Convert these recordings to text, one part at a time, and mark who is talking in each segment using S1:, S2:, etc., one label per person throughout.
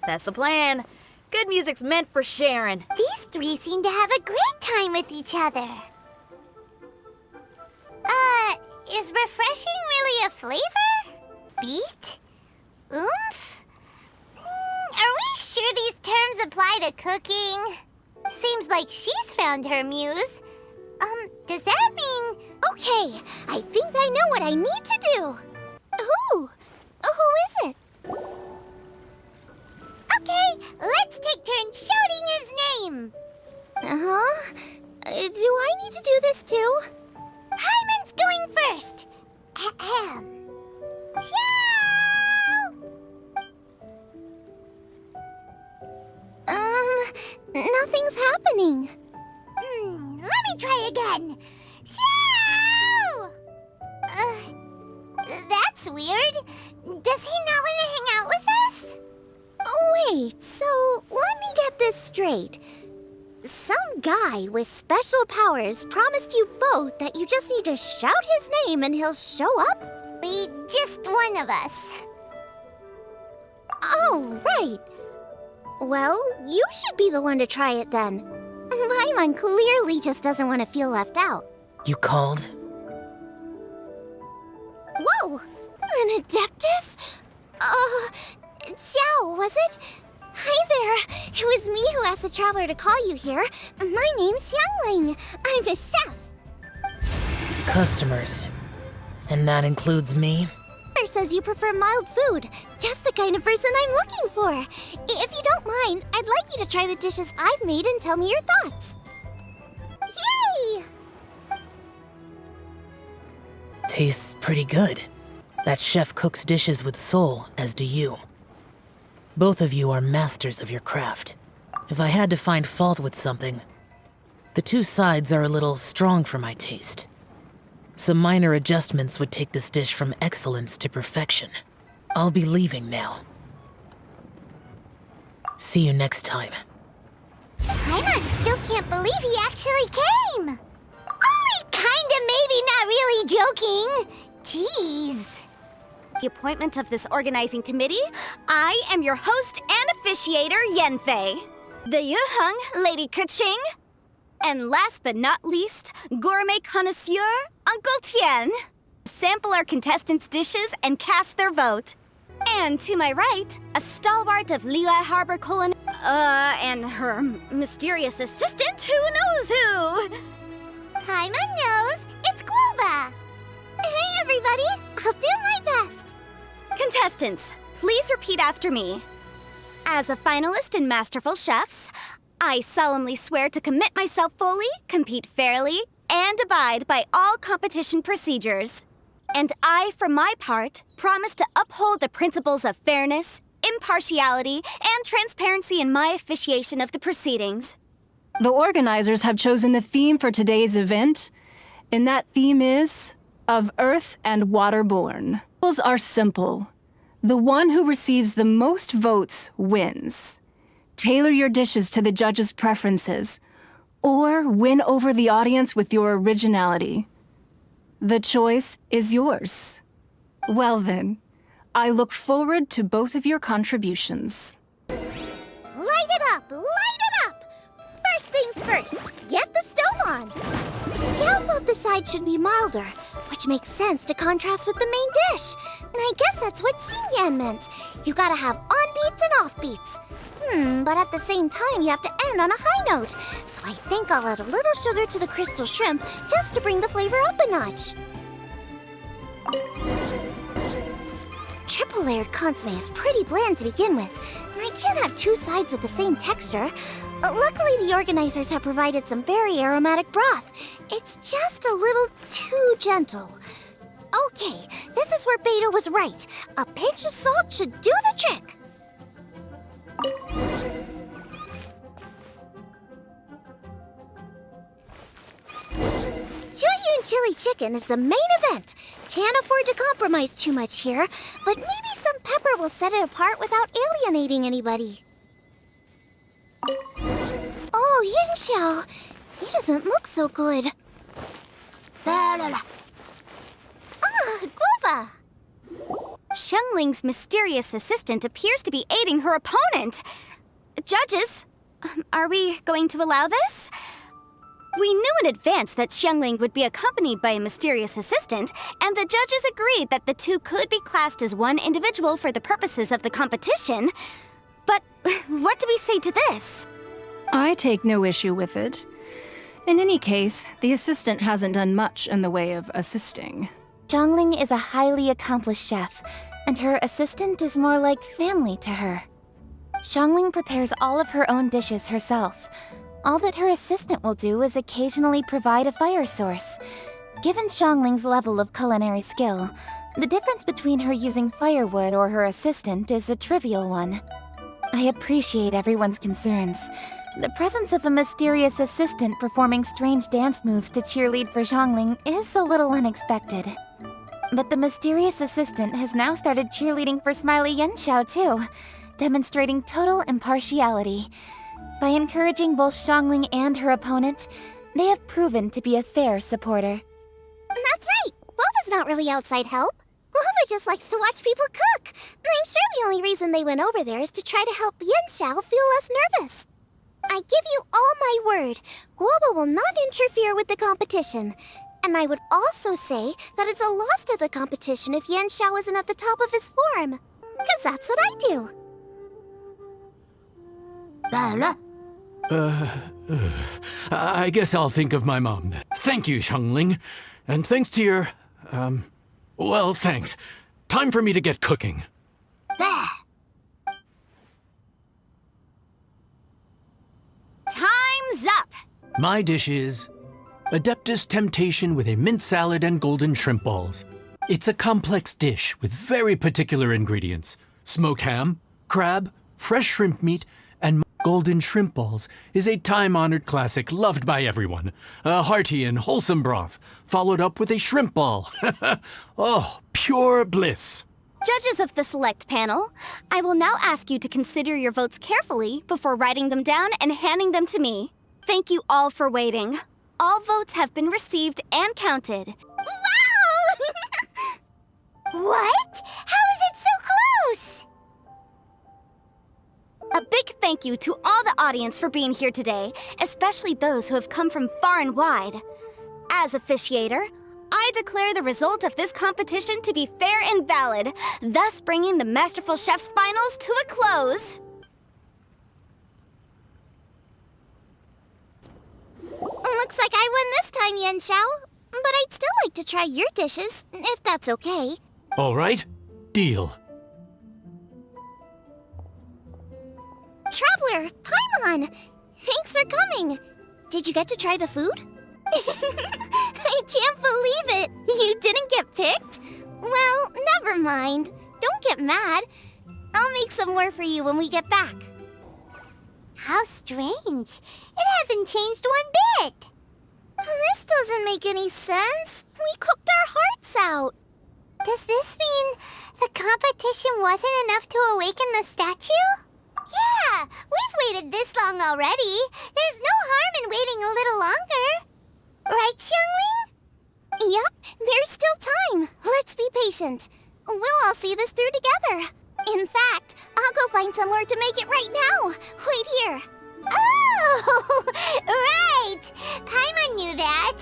S1: That's the plan. Good music's meant for sharing.
S2: These three seem to have a great time with each other. Is refreshing really a flavor? Beat? Oomph? Are we sure these terms apply to cooking? Seems like she's found her muse. Does that mean... Okay, I think I know what I need to do. Who? Who is it? Okay, let's take turns shouting his name. Uh-huh. Do I need to do this too? Hyman's going first. Ahem. Shout! Nothing's happening. Let me try again. Shout! That's weird. Does he not want to hang out with us? Oh, wait, so let me get this straight. Some guy with special powers promised you both that you just need to shout his name and he'll show up? Just one of us. Oh, right. Well, you should be the one to try it then. Paimon clearly just doesn't want to feel left out.
S3: You called?
S2: Whoa! An Adeptus? Xiao, was it? Hi there. It was me who asked the traveler to call you here. My name's Xiangling. I'm a chef.
S3: Customers. And that includes me?
S2: Says you prefer mild food. Just the kind of person I'm looking for. If you don't mind, I'd like you to try the dishes I've made and tell me your thoughts. Yay!
S3: Tastes pretty good. That chef cooks dishes with soul, as do you. Both of you are masters of your craft. If I had to find fault with something, the two sides are a little strong for my taste. Some minor adjustments would take this dish from excellence to perfection. I'll be leaving now. See you next time.
S2: Paimon still can't believe he actually came. Only kinda, maybe not really joking. Jeez.
S1: The appointment of this organizing committee, I am your host and officiator, Yanfei. The Yuheng, Lady Keqing. And last but not least, gourmet connoisseur, Uncle Tian. Sample our contestants' dishes and cast their vote. And to my right, a stalwart of Liyue Harbor and her mysterious assistant, who knows who?
S2: Paimon knows. It's Guoba. Hey, everybody. I'll do my best.
S1: Contestants, please repeat after me. As a finalist in Masterful Chefs, I solemnly swear to commit myself fully, compete fairly, and abide by all competition procedures. And I, for my part, promise to uphold the principles of fairness, impartiality, and transparency in my officiation of the proceedings.
S4: The organizers have chosen the theme for today's event, and that theme is of Earth and Waterborne. Rules are simple. The one who receives the most votes wins. Tailor your dishes to the judges' preferences, or win over the audience with your originality. The choice is yours. Well then, I look forward to both of your contributions.
S2: Light it up! Light it up! First things first, get the stove on. Xiao thought the side should be milder, which makes sense to contrast with the main dish. And I guess that's what Xingyan meant. You gotta have on-beats and off-beats. But at the same time, you have to end on a high note. So I think I'll add a little sugar to the crystal shrimp just to bring the flavor up a notch. Triple-layered consomme is pretty bland to begin with, and I can't have two sides with the same texture. Luckily, the organizers have provided some very aromatic broth. It's just a little too gentle. Okay, this is where Beto was right. A pinch of salt should do the trick. Jueyun chili chicken is the main event. Can't afford to compromise too much here, but maybe some pepper will set it apart without alienating anybody. Oh, Yinxiao, he doesn't look so good. Ah, Guoba.
S1: Xiangling's mysterious assistant appears to be aiding her opponent. Judges, are we going to allow this? We knew in advance that Xiangling would be accompanied by a mysterious assistant, and the judges agreed that the two could be classed as one individual for the purposes of the competition. But what do we say to this?
S4: I take no issue with it. In any case, the assistant hasn't done much in the way of assisting.
S2: Xiangling is a highly accomplished chef, and her assistant is more like family to her. Xiangling prepares all of her own dishes herself. All that her assistant will do is occasionally provide a fire source. Given Xiangling's level of culinary skill, the difference between her using firewood or her assistant is a trivial one. I appreciate everyone's concerns. The presence of a mysterious assistant performing strange dance moves to cheerlead for Xiangling is a little unexpected. But the mysterious assistant has now started cheerleading for Smiley Yanxiao too, demonstrating total impartiality. By encouraging both Xiangling and her opponent, they have proven to be a fair supporter.
S5: That's right! Guoba's not really outside help. Guoba just likes to watch people cook. I'm sure the only reason they went over there is to try to help Yanxiao feel less nervous. I give you all my word, Guoba will not interfere with the competition. And I would also say that it's a loss to the competition if Yanxiao isn't at the top of his form. 'Cause that's what I do.
S6: I guess I'll think of my mom then. Thank you, Xiangling. And thanks to your, well, thanks. Time for me to get cooking.
S1: Time's up!
S6: My dish is Adeptus Temptation with a mint salad and golden shrimp balls. It's a complex dish with very particular ingredients. Smoked ham, crab, fresh shrimp meat, and golden shrimp balls is a time-honored classic loved by everyone. A hearty and wholesome broth, followed up with a shrimp ball. Oh, pure bliss.
S1: Judges of the select panel, I will now ask you to consider your votes carefully before writing them down and handing them to me. Thank you all for waiting. All votes have been received and counted.
S5: Wow! What? How is it so close?
S1: A big thank you to all the audience for being here today, especially those who have come from far and wide. As officiator, I declare the result of this competition to be fair and valid, thus bringing the Masterful Chef's Finals to a close.
S5: Looks like I won this time, Yanxiao. But I'd still like to try your dishes, if that's okay.
S6: All right, deal.
S5: Traveler, Paimon! Thanks for coming. Did you get to try the food? I can't believe it! You didn't get picked? Well, never mind. Don't get mad. I'll make some more for you when we get back. How strange. It hasn't changed one bit. This doesn't make any sense. We cooked our hearts out. Does this mean the competition wasn't enough to awaken the statue? Yeah, we've waited this long already. There's no harm in waiting a little longer. Right, Xiangling? Yep, there's still time. Let's be patient. We'll all see this through together. In fact, I'll go find somewhere to make it right now. Wait here. Oh, right. Paimon knew that.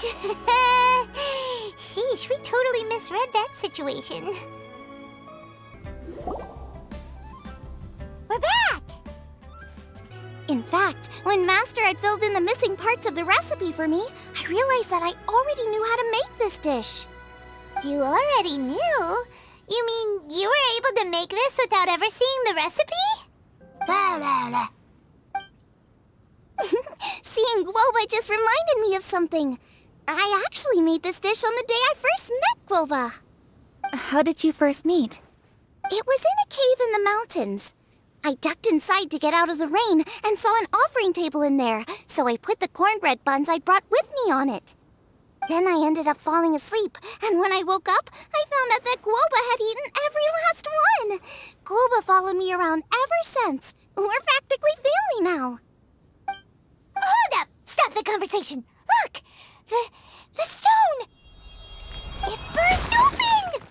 S5: Sheesh, we totally misread that situation. We're back! In fact, when Master had filled in the missing parts of the recipe for me, I realized that I already knew how to make this dish. You already knew? You mean you were able to make this without ever seeing the recipe? Seeing Guoba just reminded me of something. I actually made this dish on the day I first met Guoba.
S2: How did you first meet?
S5: It was in a cave in the mountains. I ducked inside to get out of the rain and saw an offering table in there, so I put the cornbread buns I'd brought with me on it. Then I ended up falling asleep, and when I woke up, I found out that Guoba had eaten every last one. Guoba followed me around ever since. We're practically family now. Hold up! Stop the conversation! Look! The stone! It burst open!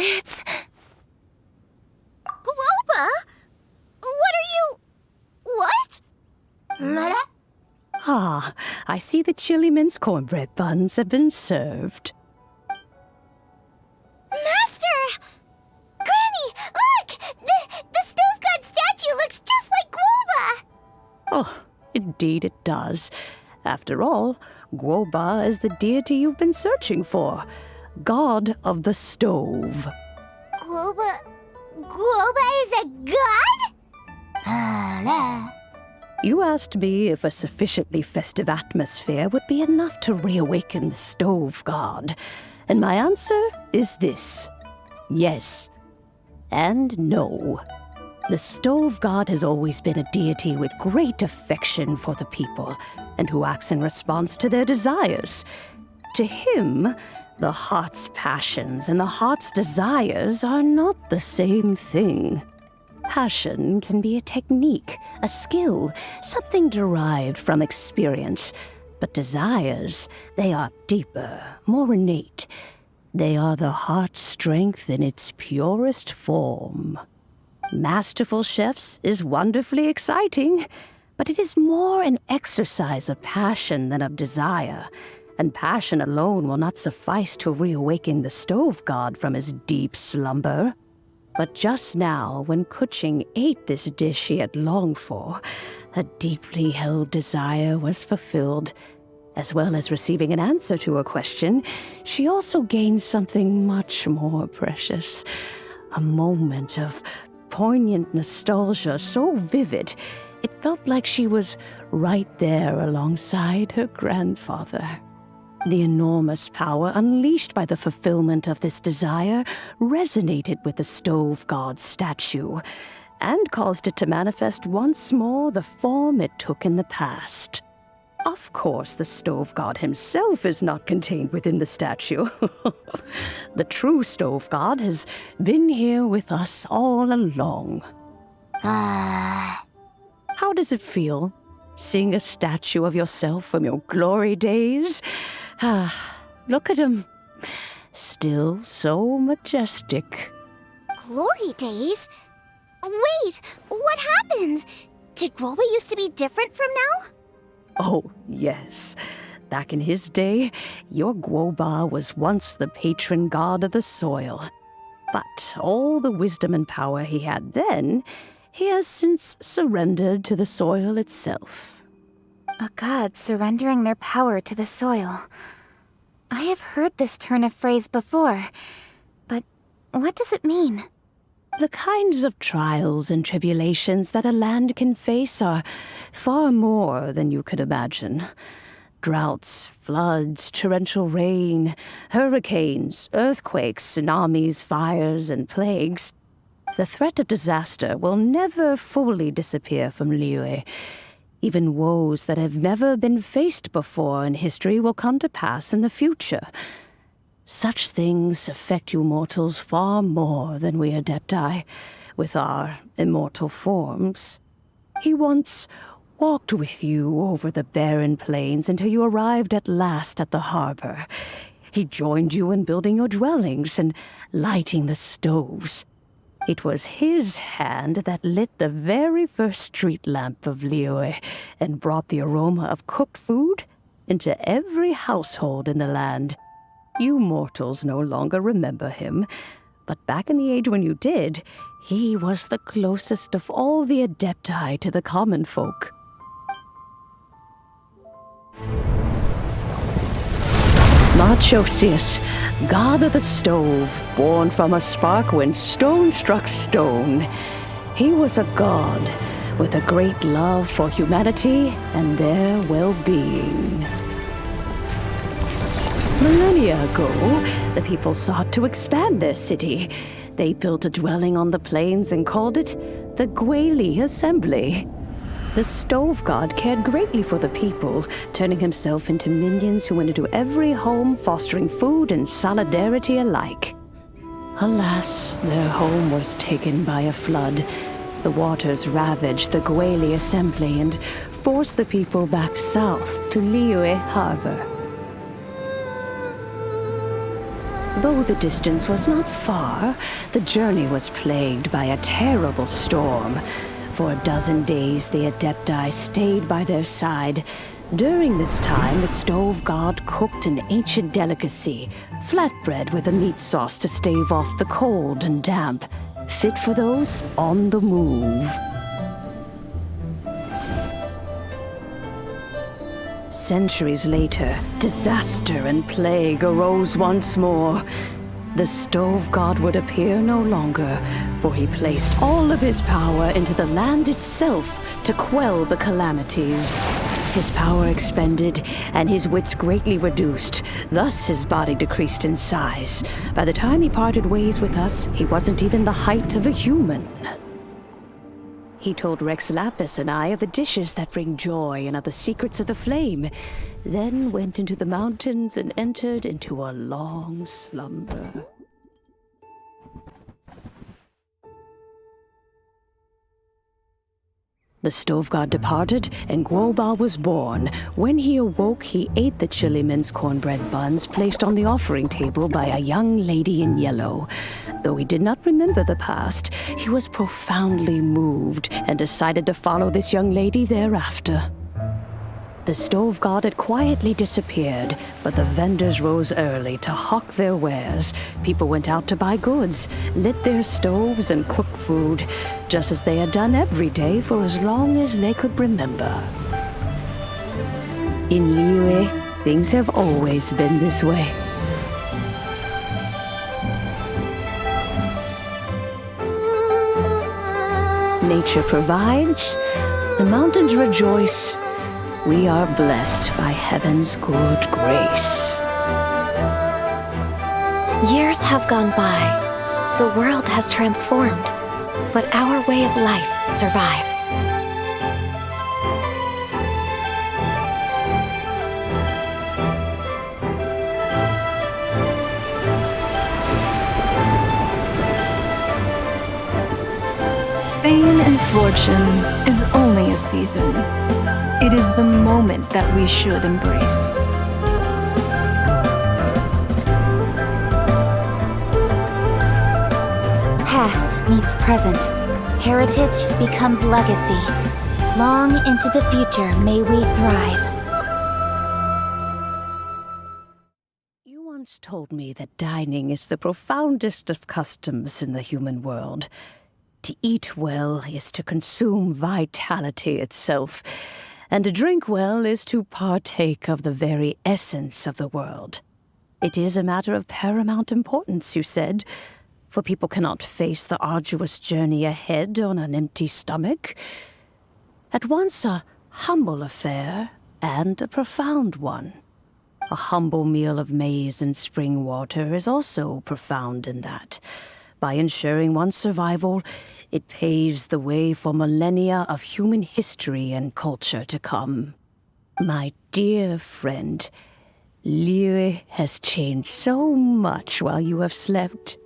S5: It's... Guoba? What are you... What?
S7: Ah, I see the chili mince cornbread buns have been served.
S5: Master! Granny, look! The stove god statue looks just like Guoba!
S7: Oh, indeed it does. After all, Guoba is the deity you've been searching for. God of the stove.
S5: Guoba is a god?
S7: You asked me if a sufficiently festive atmosphere would be enough to reawaken the stove god. And my answer is this. Yes. And no. The stove god has always been a deity with great affection for the people, and who acts in response to their desires. To him, the heart's passions and the heart's desires are not the same thing. Passion can be a technique, a skill, something derived from experience. But desires, they are deeper, more innate. They are the heart's strength in its purest form. Masterful chefs is wonderfully exciting, but it is more an exercise of passion than of desire. And passion alone will not suffice to reawaken the stove god from his deep slumber. But just now, when Kuching ate this dish he had longed for, a deeply held desire was fulfilled. As well as receiving an answer to a question, she also gained something much more precious. A moment of poignant nostalgia so vivid, it felt like she was right there alongside her grandfather. The enormous power unleashed by the fulfillment of this desire resonated with the stove god's statue, and caused it to manifest once more the form it took in the past. Of course, the stove god himself is not contained within the statue. The true stove god has been here with us all along. How does it feel, seeing a statue of yourself from your glory days? Look at him. Still so majestic.
S5: Glory days? Wait, what happened? Did Guoba used to be different from now?
S7: Oh, yes. Back in his day, your Guoba was once the patron god of the soil. But all the wisdom and power he had then, he has since surrendered to the soil itself.
S8: A god surrendering their power to the soil. I have heard this turn of phrase before, but what does it mean?
S7: The kinds of trials and tribulations that a land can face are far more than you could imagine. Droughts, floods, torrential rain, hurricanes, earthquakes, tsunamis, fires, and plagues. The threat of disaster will never fully disappear from Liyue. Even woes that have never been faced before in history will come to pass in the future. Such things affect you mortals far more than we Adepti, with our immortal forms. He once walked with you over the barren plains until you arrived at last at the harbor. He joined you in building your dwellings and lighting the stoves. It was his hand that lit the very first street lamp of Liyue and brought the aroma of cooked food into every household in the land. You mortals no longer remember him, but back in the age when you did, he was the closest of all the Adepti to the common folk. Marchosius, god of the stove, born from a spark when stone struck stone. He was a god with a great love for humanity and their well-being. Millennia ago, the people sought to expand their city. They built a dwelling on the plains and called it the Gueli Assembly. The stove god cared greatly for the people, turning himself into minions who went into every home, fostering food and solidarity alike. Alas, their home was taken by a flood. The waters ravaged the Gueli Assembly and forced the people back south to Liyue Harbor. Though the distance was not far, the journey was plagued by a terrible storm. For a dozen days, the Adepti stayed by their side. During this time, the stove god cooked an ancient delicacy, flatbread with a meat sauce to stave off the cold and damp, fit for those on the move. Centuries later, disaster and plague arose once more. The stove god would appear no longer, for he placed all of his power into the land itself to quell the calamities. His power expended, and his wits greatly reduced. Thus his body decreased in size. By the time he parted ways with us, he wasn't even the height of a human. He told Rex Lapis and I of the dishes that bring joy and of the secrets of the flame, then went into the mountains and entered into a long slumber. The stove god departed, and Guoba was born. When he awoke, he ate the chiliman's cornbread buns placed on the offering table by a young lady in yellow. Though he did not remember the past, he was profoundly moved and decided to follow this young lady thereafter. The stove god had quietly disappeared, but the vendors rose early to hawk their wares. People went out to buy goods, lit their stoves, and cooked food, just as they had done every day for as long as they could remember. In Liyue, things have always been this way. Nature provides, the mountains rejoice. We are blessed by heaven's good grace.
S8: Years have gone by. The world has transformed, but our way of life survives.
S4: Fame and fortune is only a season. It is the moment that we should embrace.
S8: Past meets present. Heritage becomes legacy. Long into the future may we thrive.
S7: You once told me that dining is the profoundest of customs in the human world. To eat well is to consume vitality itself, and to drink well is to partake of the very essence of the world. It is a matter of paramount importance, you said, for people cannot face the arduous journey ahead on an empty stomach. At once a humble affair and a profound one. A humble meal of maize and spring water is also profound in that. By ensuring one's survival, it paves the way for millennia of human history and culture to come. My dear friend, Liyue has changed so much while you have slept.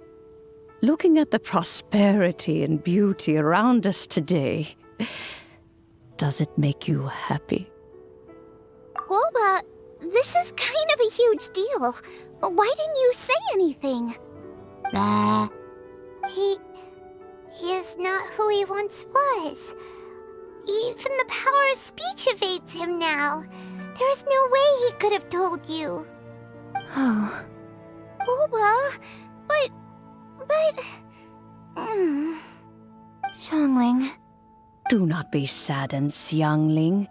S7: Looking at the prosperity and beauty around us today, does it make you happy?
S2: Guoba, this is kind of a huge deal. Why didn't you say anything?
S5: He is not who he once was. Even the power of speech evades him now. There is no way he could have told you.
S8: Oh.
S2: Guoba, but...
S8: Xiangling.
S7: Do not be saddened, Xiangling.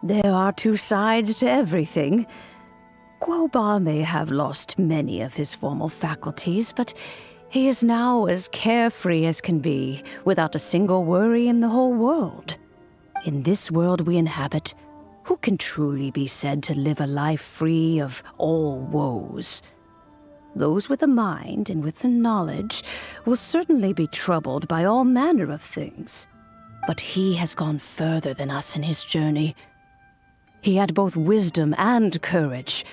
S7: There are two sides to everything. Guoba may have lost many of his formal faculties, but he is now as carefree as can be, without a single worry in the whole world. In this world we inhabit, who can truly be said to live a life free of all woes? Those with a mind and with the knowledge will certainly be troubled by all manner of things. But he has gone further than us in his journey. He had both wisdom and courage.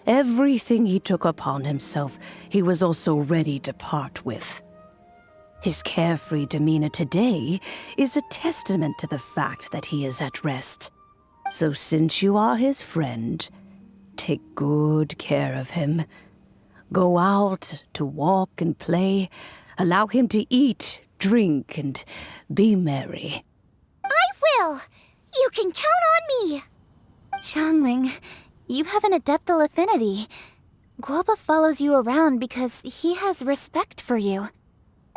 S7: Everything he took upon himself, he was also ready to part with. His carefree demeanor today is a testament to the fact that he is at rest. So since you are his friend, take good care of him. Go out to walk and play. Allow him to eat, drink, and be merry.
S5: I will! You can count on me!
S8: Xiangling, you have an adeptal affinity. Guoba follows you around because he has respect for you.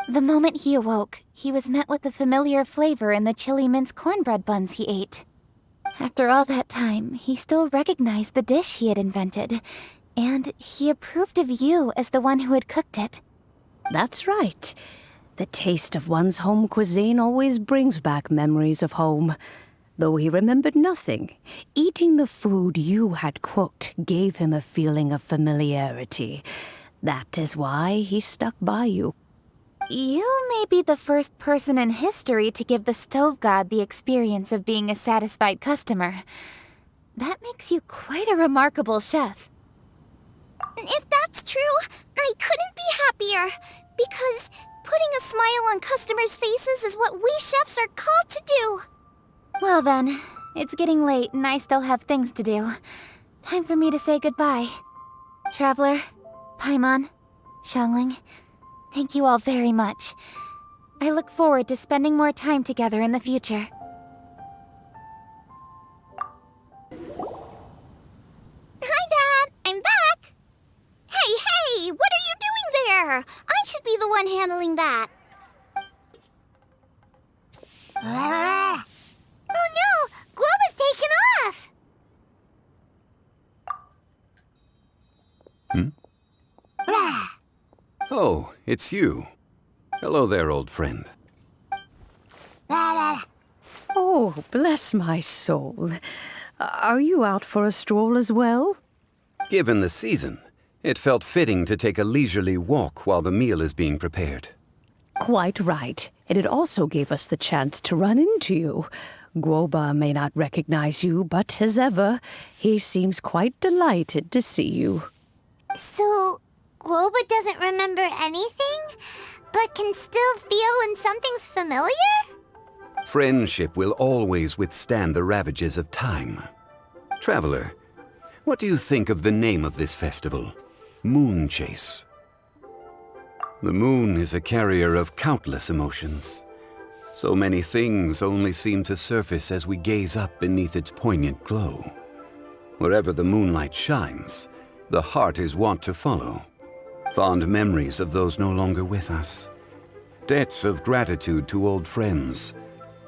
S8: The moment he awoke, he was met with a familiar flavor in the chili mince cornbread buns he ate. After all that time, he still recognized the dish he had invented, and he approved of you as the one who had cooked it.
S7: That's right. The taste of one's home cuisine always brings back memories of home. Though he remembered nothing, eating the food you had cooked gave him a feeling of familiarity. That is why he stuck by you.
S8: You may be the first person in history to give the stove god the experience of being a satisfied customer. That makes you quite a remarkable chef.
S5: If that's true, I couldn't be happier. Because putting a smile on customers' faces is what we chefs are called to do.
S8: Well then, it's getting late and I still have things to do. Time for me to say goodbye. Traveler, Paimon, Xiangling, thank you all very much. I look forward to spending more time together in the future.
S5: Hi, Dad! I'm back! Hey! What are you doing there? I should be the one handling that. Oh no! Guoba's taken off!
S9: Oh, it's you. Hello there, old friend.
S7: Oh, bless my soul. Are you out for a stroll as well?
S9: Given the season, it felt fitting to take a leisurely walk while the meal is being prepared.
S7: Quite right. And it also gave us the chance to run into you. Guoba may not recognize you, but as ever, he seems quite delighted to see you.
S2: So, Guoba doesn't remember anything, but can still feel when something's familiar?
S9: Friendship will always withstand the ravages of time. Traveler, what do you think of the name of this festival? Moon Chase. The moon is a carrier of countless emotions. So many things only seem to surface as we gaze up beneath its poignant glow. Wherever the moonlight shines, the heart is wont to follow. Fond memories of those no longer with us. Debts of gratitude to old friends.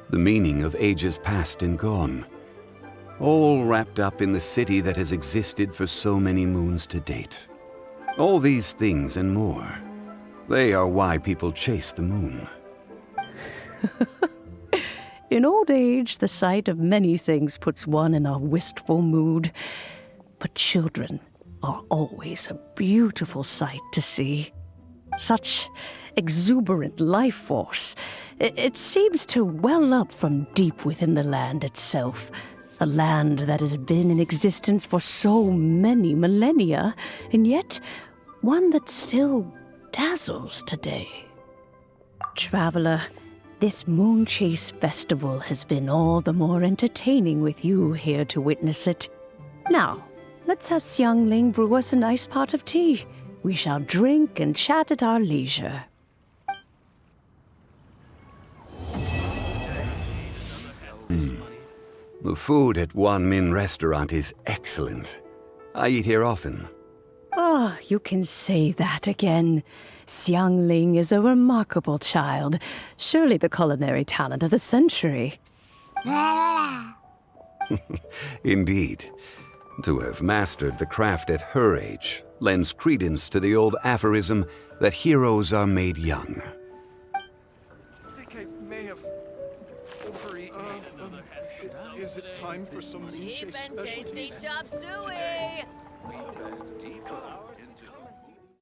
S9: The meaning of ages past and gone. All wrapped up in the city that has existed for so many moons to date. All these things and more. They are why people chase the moon.
S7: In old age, the sight of many things puts one in a wistful mood. But children are always a beautiful sight to see. Such exuberant life force. It seems to well up from deep within the land itself. A land that has been in existence for so many millennia, and yet one that still dazzles today. Traveler, this Moon Chase Festival has been all the more entertaining with you here to witness it. Now, let's have Xiangling brew us a nice pot of tea. We shall drink and chat at our leisure.
S9: The food at Wan Min restaurant is excellent. I eat here often.
S7: Ah, you can say that again. Xiangling is a remarkable child. Surely the culinary talent of the century.
S9: Indeed. To have mastered the craft at her age lends credence to the old aphorism that heroes are made young.
S10: I think I may have overeaten. Is it time for some moon chase specialties?
S11: Chop suey!